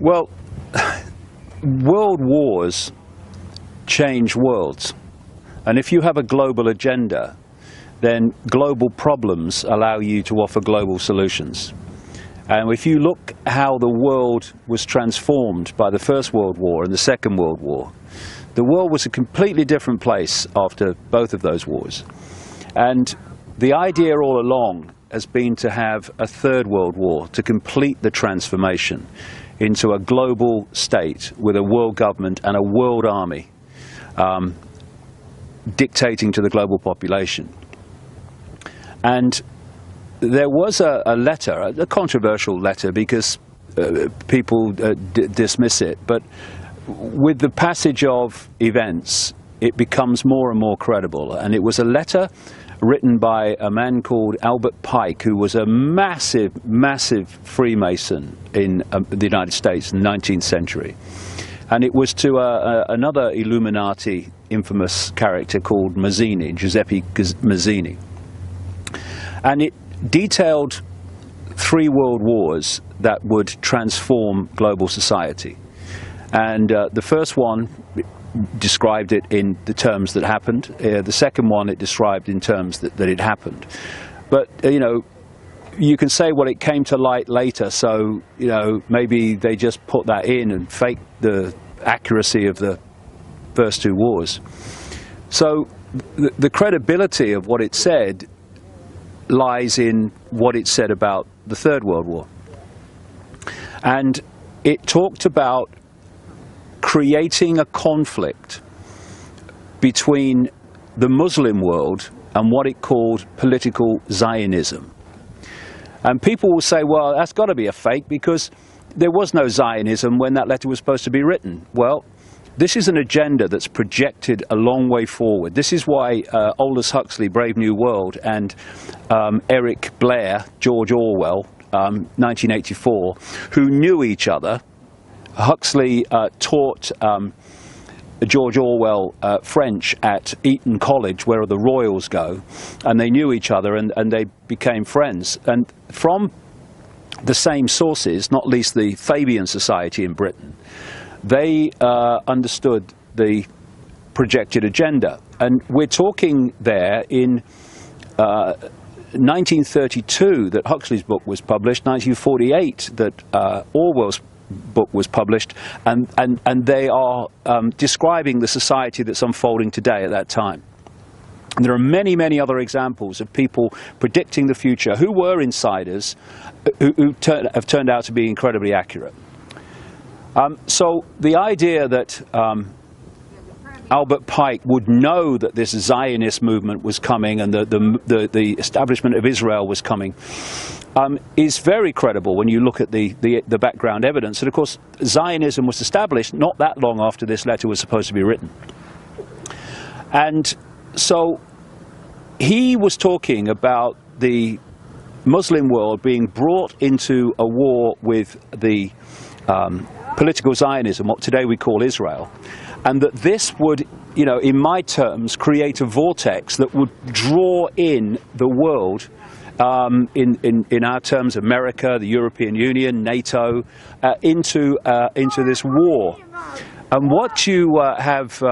Well, world wars change worlds. And if you have a global agenda, then global problems allow you to offer global solutions. And if you look how the world was transformed by the First World War and the Second World War, the world was a completely different place after both of those wars. And the idea all along has been to have a Third World War to complete the transformation into a global state with a world government and a world army dictating to the global population. And there was a letter, a controversial letter, because people dismiss it, but with the passage of events, it becomes more and more credible. And it was a letter written by a man called Albert Pike, who was a massive, massive Freemason in the United States in the 19th century. And it was to another Illuminati infamous character called Mazzini, Giuseppe Mazzini. And it detailed 3 world wars that would transform global society. And the first one described it in the terms that happened. The second one it described in terms that it happened. But, you can say, well, it came to light later, so, maybe they just put that in and faked the accuracy of the first 2 wars. So the credibility of what it said lies in what it said about the Third World War. And it talked about creating a conflict between the Muslim world and what it called political Zionism. And people will say, well, that's got to be a fake because there was no Zionism when that letter was supposed to be written. Well, this is an agenda that's projected a long way forward. This is why Aldous Huxley, Brave New World, and Eric Blair, George Orwell, 1984, who knew each other. Huxley taught George Orwell French at Eton College, where the royals go, and they knew each other and they became friends. And from the same sources, not least the Fabian Society in Britain, they understood the projected agenda. And we're talking there in 1932 that Huxley's book was published, 1948 that Orwell's book was published, and they are describing the society that's unfolding today at that time. And there are many, many other examples of people predicting the future who were insiders who have turned out to be incredibly accurate. So the idea that Albert Pike would know that this Zionist movement was coming and the establishment of Israel was coming is very credible when you look at the background evidence. And of course, Zionism was established not that long after this letter was supposed to be written. And so he was talking about the Muslim world being brought into a war with the political Zionism, what today we call Israel, and that this would, in my terms, create a vortex that would draw in the world, in our terms, America, the European Union, NATO, into this war. And what you have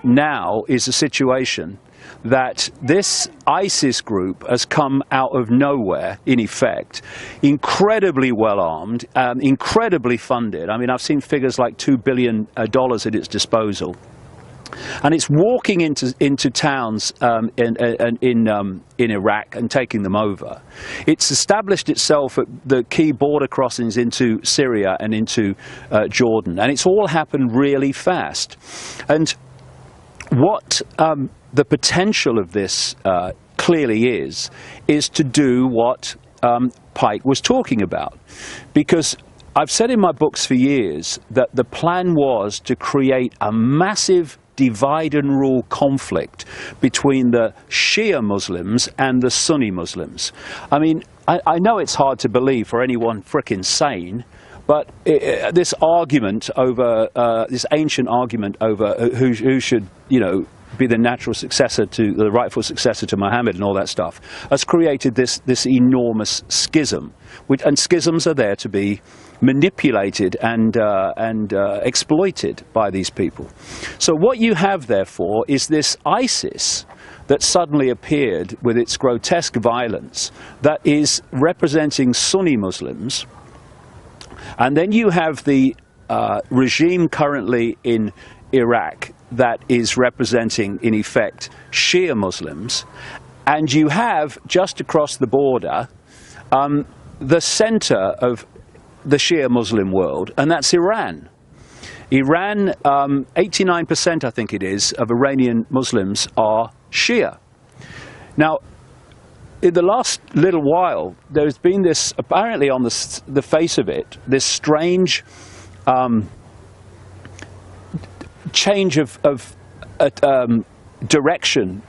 now is a situation that this ISIS group has come out of nowhere, in effect, incredibly well armed, incredibly funded. I mean, I've seen figures like $2 billion at its disposal. And it's walking into towns in Iraq and taking them over. It's established itself at the key border crossings into Syria and into Jordan. And it's all happened really fast. And what the potential of this clearly is to do what Pike was talking about. Because I've said in my books for years that the plan was to create a massive divide and rule conflict between the Shia Muslims and the Sunni Muslims. I mean, I know it's hard to believe for anyone frickin' sane, but this argument over, this ancient argument over who should, be the natural successor to the rightful successor to Muhammad and all that stuff, has created this enormous schism. And schisms are there to be manipulated and exploited by these people. So what you have, therefore, is this ISIS that suddenly appeared with its grotesque violence that is representing Sunni Muslims. And then you have the regime currently in Iraq that is representing, in effect, Shia Muslims. And you have, just across the border, the center of the Shia Muslim world, and that's Iran. Iran, 89%, I think it is, of Iranian Muslims are Shia. Now, in the last little while, there's been this, apparently on the face of it, this strange change of direction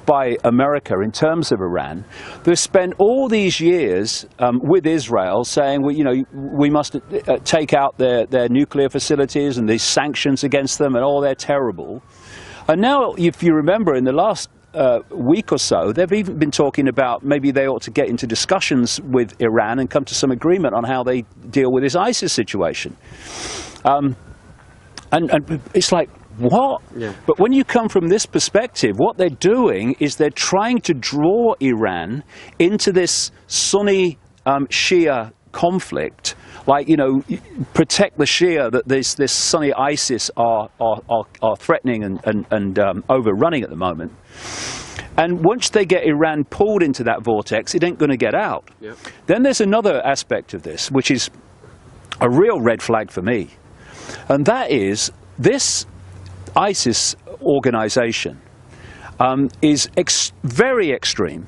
by America in terms of Iran. They've spent all these years with Israel saying, well, you know, we must take out their nuclear facilities and these sanctions against them, and all they're terrible. And now, if you remember, in the last week or so, they've even been talking about maybe they ought to get into discussions with Iran and come to some agreement on how they deal with this ISIS situation. And it's like, what? Yeah. But when you come from this perspective, what they're doing is they're trying to draw Iran into this Sunni Shia conflict, like, you know, protect the Shia that this Sunni ISIS are threatening and overrunning at the moment. And once they get Iran pulled into that vortex, it ain't going to get out. Yep. Then there's another aspect of this, which is a real red flag for me. And that is, this ISIS organization is very extreme.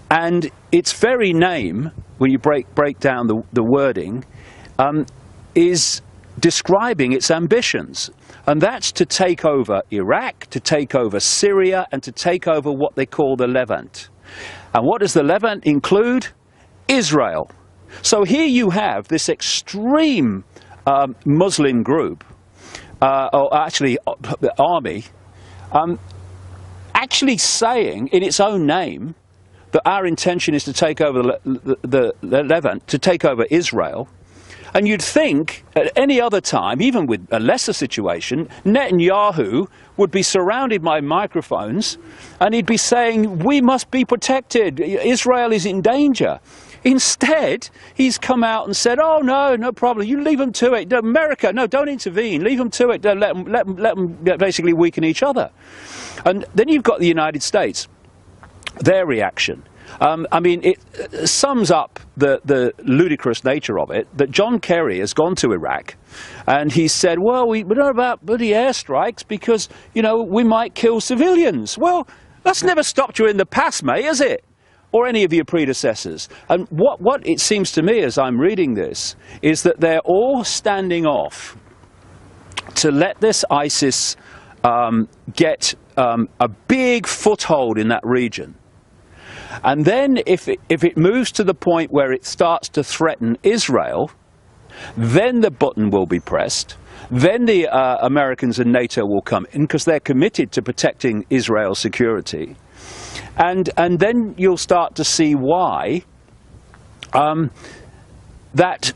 And its very name, when you break down the wording, is describing its ambitions. And that's to take over Iraq, to take over Syria, and to take over what they call the Levant. And what does the Levant include? Israel. So here you have this extreme Muslim group, or actually army, actually saying in its own name that our intention is to take over the Levant, to take over Israel. And you'd think at any other time, even with a lesser situation, Netanyahu would be surrounded by microphones and he'd be saying, we must be protected, Israel is in danger. Instead, he's come out and said, oh, no problem, you leave them to it. America, no, don't intervene, leave them to it, don't let them basically weaken each other. And then you've got the United States, their reaction. I mean, it sums up the ludicrous nature of it, that John Kerry has gone to Iraq and he said, well, we don't know about bloody airstrikes because, you know, we might kill civilians. Well, that's never stopped you in the past, mate, has it? Or any of your predecessors. And what it seems to me as I'm reading this is that they're all standing off to let this ISIS get a big foothold in that region. And then if it moves to the point where it starts to threaten Israel, then the button will be pressed. Then the Americans and NATO will come in because they're committed to protecting Israel's security. And then you'll start to see why that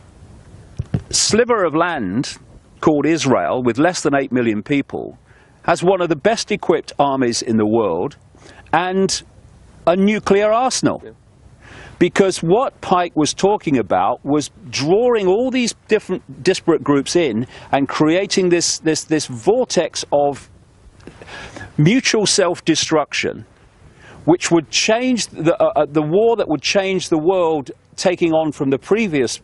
sliver of land called Israel, with less than 8 million people, has one of the best equipped armies in the world and a nuclear arsenal. Yeah. Because what Pike was talking about was drawing all these different disparate groups in and creating this vortex of mutual self-destruction, which would change the war that would change the world, taking on from the previous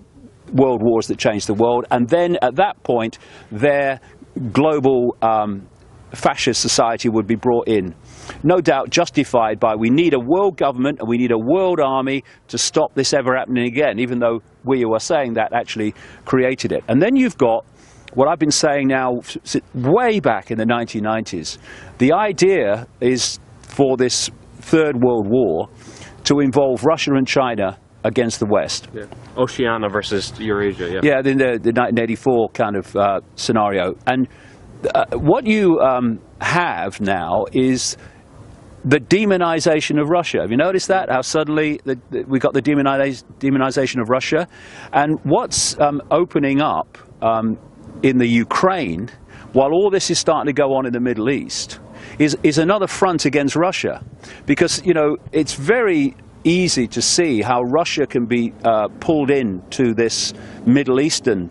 world wars that changed the world, and then at that point their global fascist society would be brought in. No doubt justified by, we need a world government and we need a world army to stop this ever happening again, even though we who are saying that actually created it. And then you've got what I've been saying now way back in the 1990s. The idea is for this Third World War to involve Russia and China against the West. Yeah. Oceania versus Eurasia, yeah. Yeah, the 1984 kind of scenario. And what you have now is the demonization of Russia. Have you noticed that? How suddenly we got the demonization of Russia? And what's opening up in the Ukraine, while all this is starting to go on in the Middle East, is another front against Russia. Because, you know, it's very easy to see how Russia can be pulled into this Middle Eastern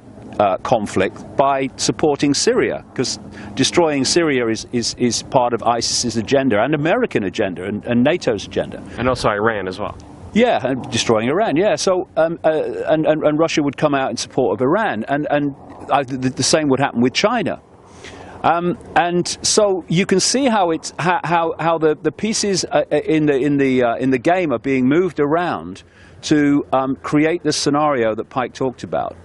conflict by supporting Syria, because destroying Syria is part of ISIS's agenda and American agenda and NATO's agenda. And also Iran as well. Yeah, and destroying Iran, yeah. So, and Russia would come out in support of Iran, and the same would happen with China. And so you can see how it's how the pieces in the game are being moved around to create this scenario that Pike talked about.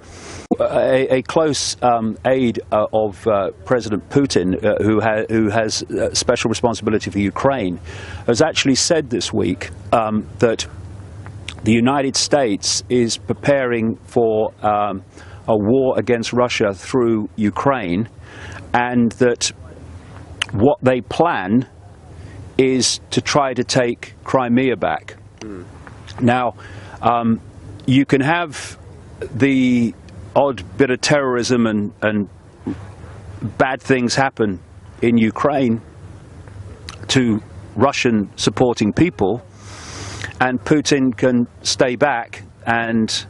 A close aide of President Putin, who has special responsibility for Ukraine, has actually said this week that the United States is preparing for a war against Russia through Ukraine, and that what they plan is to try to take Crimea back. Now, you can have the odd bit of terrorism and bad things happen in Ukraine to Russian supporting people, and Putin can stay back and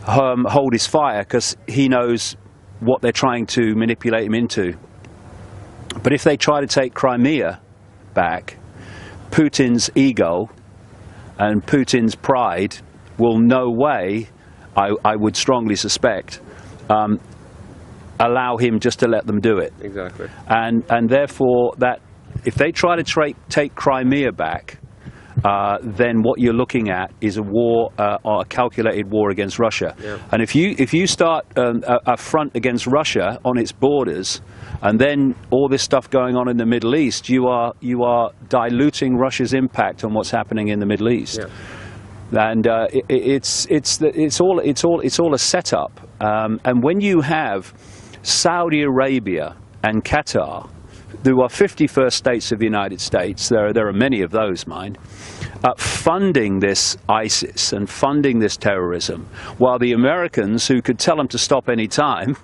hold his fire because he knows what they're trying to manipulate him into. But if they try to take Crimea back, Putin's ego and Putin's pride will no way, I would strongly suspect, allow him just to let them do it. Exactly. And therefore, that if they try to take Crimea back, then what you're looking at is a war, or a calculated war against Russia. Yeah. And if you start a front against Russia on its borders, and then all this stuff going on in the Middle East, you are diluting Russia's impact on what's happening in the Middle East. Yeah. And it's all a setup. And when you have Saudi Arabia and Qatar, who are 51st states of the United States, there are many of those, mind, funding this ISIS and funding this terrorism, while the Americans, who could tell them to stop any time,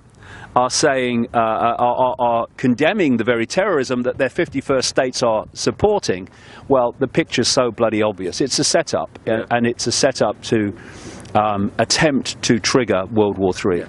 are saying, are condemning the very terrorism that their 51st states are supporting. Well, the picture's so bloody obvious. It's a setup, and it's a setup to attempt to trigger World War III.